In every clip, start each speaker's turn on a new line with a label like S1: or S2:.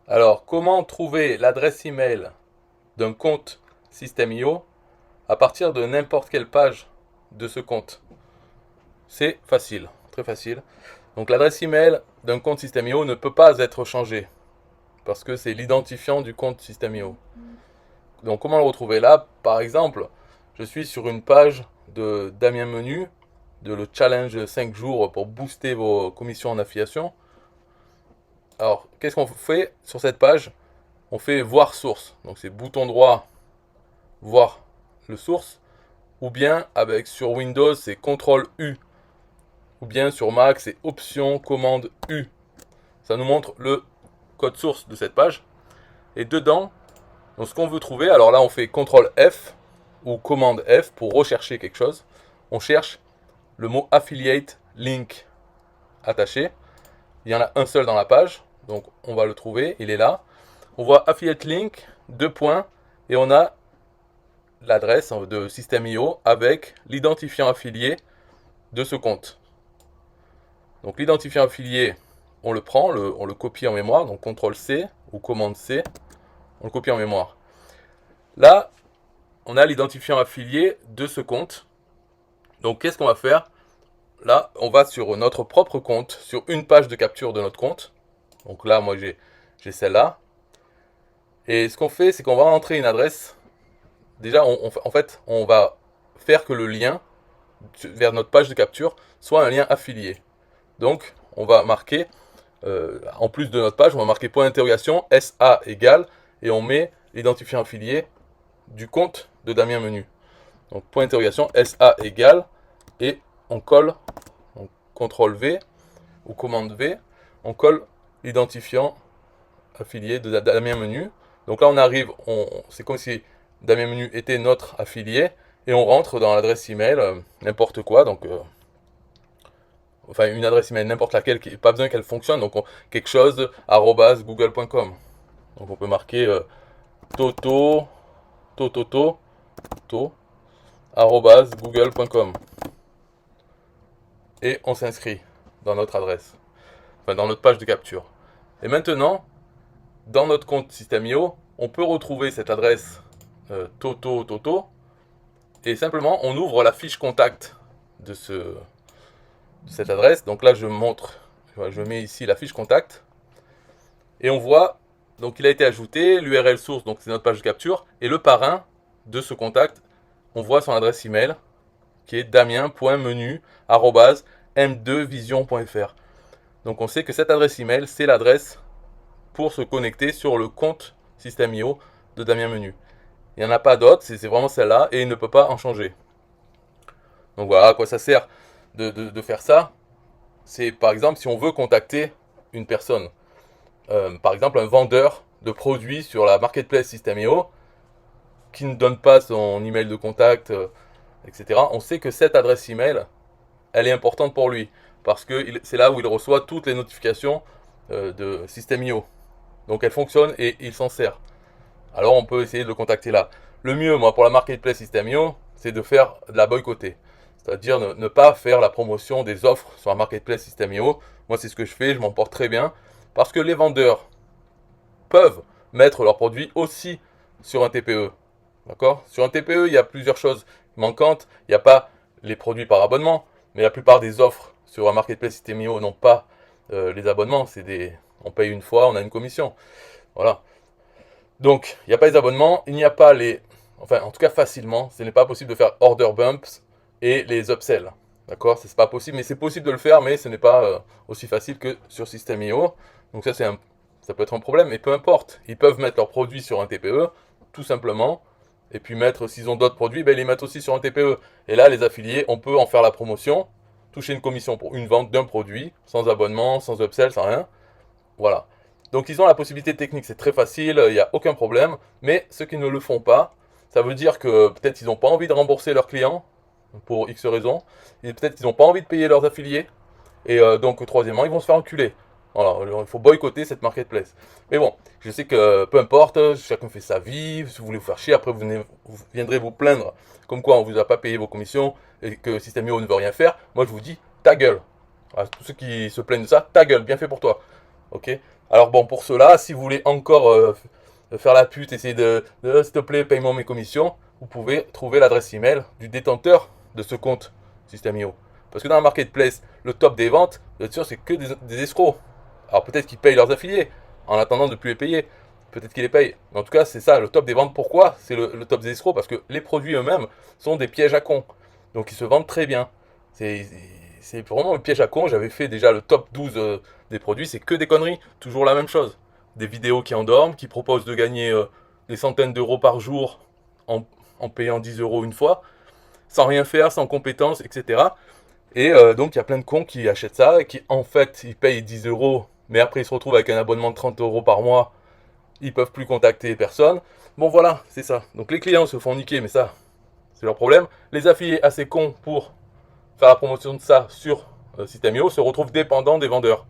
S1: Alors, comment trouver l'adresse email d'un compte System.io à partir de n'importe quelle page de ce compte? C'est facile, très facile. Donc, l'adresse email d'un compte System.io ne peut pas être changée parce que c'est l'identifiant du compte System.io. Donc, comment le retrouver là? Par exemple, je suis sur une page de Damien Menu, de le challenge 5 jours pour booster vos commissions en affiliation. Alors, qu'est-ce qu'on fait sur cette page? On fait voir source. Donc, c'est bouton droit, voir le source. Ou bien, avec sur Windows, c'est CTRL U. Ou bien sur Mac, c'est Option Commande U. Ça nous montre le code source de cette page. Et dedans, donc ce qu'on veut trouver, alors là, on fait CTRL F ou commande F pour rechercher quelque chose. On cherche le mot affiliate link attaché. Il y en a un seul dans la page, donc on va le trouver, il est là. On voit affiliate link, deux points, et on a l'adresse de System.io avec l'identifiant affilié de ce compte. Donc l'identifiant affilié, on le prend, on le copie en mémoire, donc CTRL C ou commande C, on le copie en mémoire. Là, on a l'identifiant affilié de ce compte. Donc qu'est-ce qu'on va faire? Là, on va sur notre propre compte, sur une page de capture de notre compte. Donc là, moi j'ai celle-là. Et ce qu'on fait, c'est qu'on va rentrer une adresse. Déjà, en fait, on va faire que le lien vers notre page de capture soit un lien affilié. Donc, on va marquer, en plus de notre page, on va marquer point d'interrogation, SA égale, et on met l'identifiant affilié du compte de Damien Menu. Donc, point d'interrogation, SA égale, et on colle, on CTRL V ou commande V, on colle l'identifiant affilié de Damien Menu. Donc là, on arrive, c'est comme si Damien Menu était notre affilié, et on rentre dans l'adresse email, n'importe quoi, donc enfin une adresse email n'importe laquelle, pas besoin qu'elle fonctionne, donc quelque chose @google.com. Donc on peut marquer toto tototo to @google.com et on s'inscrit dans notre adresse, enfin dans notre page de capture. Et maintenant, dans notre compte System.io, on peut retrouver cette adresse toto et simplement on ouvre la fiche contact de cette adresse. Donc là, je montre, je mets ici la fiche contact et on voit, donc il a été ajouté, l'URL source, donc c'est notre page de capture, et le parrain de ce contact, on voit son adresse email qui est damien.menu@m2vision.fr. Donc on sait que cette adresse email, c'est l'adresse pour se connecter sur le compte System.io de Damien Menu. Il n'y en a pas d'autres, c'est vraiment celle-là et il ne peut pas en changer. Donc voilà à quoi ça sert de faire ça. C'est par exemple si on veut contacter une personne, par exemple un vendeur de produits sur la marketplace System.io qui ne donne pas son email de contact, etc. On sait que cette adresse email, elle est importante pour lui parce que c'est là où il reçoit toutes les notifications de System.io. Donc elle fonctionne et il s'en sert. Alors on peut essayer de le contacter là. Le mieux, moi, pour la marketplace System.io, c'est de faire de la boycotter. C'est-à-dire ne pas faire la promotion des offres sur la marketplace System.io. Moi, c'est ce que je fais, je m'en porte très bien. Parce que les vendeurs peuvent mettre leurs produits aussi sur un TPE. D'accord? Sur un TPE, il y a plusieurs choses manquantes. Il n'y a pas les produits par abonnement, mais la plupart des offres sur un marketplace System.io n'ont pas les abonnements. On paye une fois, on a une commission. Voilà. Donc, il n'y a pas les abonnements, il n'y a pas les... Enfin, en tout cas, facilement, ce n'est pas possible de faire order bumps et les upsells. D'accord? C'est pas possible, mais c'est possible de le faire, mais ce n'est pas aussi facile que sur System.io. Donc ça peut être un problème, mais peu importe. Ils peuvent mettre leurs produits sur un TPE, tout simplement. Et puis mettre, s'ils ont d'autres produits, ben, ils les mettent aussi sur un TPE. Et là, les affiliés, on peut en faire la promotion, toucher une commission pour une vente d'un produit, sans abonnement, sans upsell, sans rien. Voilà. Donc ils ont la possibilité technique, c'est très facile, il n'y a aucun problème. Mais ceux qui ne le font pas, ça veut dire que peut-être ils n'ont pas envie de rembourser leurs clients, pour X raisons. Et peut-être qu'ils n'ont pas envie de payer leurs affiliés. Et donc troisièmement, ils vont se faire enculer. Voilà, il faut boycotter cette marketplace. Mais bon, je sais que peu importe, chacun fait sa vie, si vous voulez vous faire chier, après vous viendrez vous plaindre comme quoi on vous a pas payé vos commissions et que System.io ne veut rien faire. Moi je vous dis, ta gueule. Voilà, tous ceux qui se plaignent de ça, ta gueule, bien fait pour toi. Ok? Alors bon, pour cela, si vous voulez encore faire la pute, essayer s'il te plaît, paye-moi mes commissions, vous pouvez trouver l'adresse email du détenteur de ce compte System.io. Parce que dans la marketplace, le top des ventes, vous êtes sûr, c'est que des escrocs. Alors peut-être qu'ils payent leurs affiliés en attendant de ne plus les payer. Peut-être qu'ils les payent. Mais en tout cas, c'est ça, le top des ventes. Pourquoi c'est le top des escrocs? Parce que les produits eux-mêmes sont des pièges à cons. Donc ils se vendent très bien. C'est c'est vraiment le piège à cons. J'avais fait déjà le top 12 des produits. C'est que des conneries. Toujours la même chose. Des vidéos qui endorment, qui proposent de gagner des centaines d'euros par jour en, en payant 10 euros une fois, sans rien faire, sans compétences, etc. Et donc il y a plein de cons qui achètent ça, et qui en fait ils payent 10 euros, mais après ils se retrouvent avec un abonnement de 30 euros par mois, ils peuvent plus contacter personne. Bon voilà, c'est ça. Donc les clients se font niquer, mais ça, c'est leur problème. Les affiliés assez cons pour faire la promotion de ça sur System.io se retrouvent dépendants des vendeurs.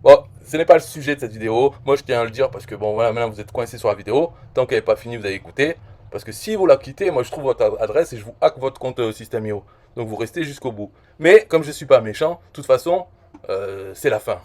S1: Bon, ce n'est pas le sujet de cette vidéo. Moi, je tiens à le dire parce que bon, voilà, maintenant vous êtes coincé sur la vidéo. Tant qu'elle n'est pas finie, vous allez écouter. Parce que si vous la quittez, moi je trouve votre adresse et je vous hack votre compte System.io. Donc vous restez jusqu'au bout. Mais comme je ne suis pas méchant, de toute façon, c'est la fin.